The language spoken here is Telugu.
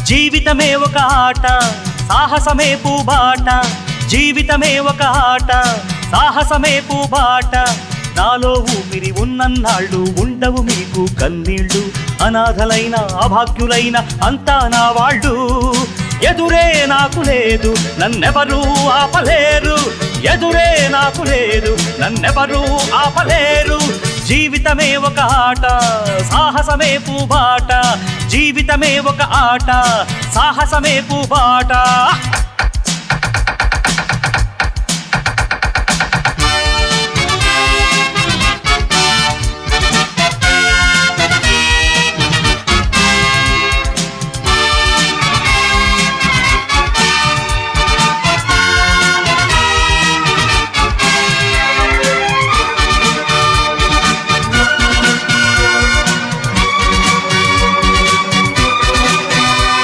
జీవితమే ఒక ఆట సాహసమే పూబాట జీవితమే ఒక ఆట సాహసమే పూబాట నాలో ఊపిరి ఉన్నన్నాళ్ళు ఉండవు మీకు కన్నీళ్ళు అనాథలైన అభాగ్యులైన అంతా నా వాళ్ళు ఎదురే నాకు లేదు నన్నెవరూ ఆపలేరు ఎదురే నాకు లేదు నన్నెవరూ ఆపలేరు జీవితమే ఒక ఆట సాహసమే పూబాట జీవితమే ఒక ఆట సాహసమే పూబాట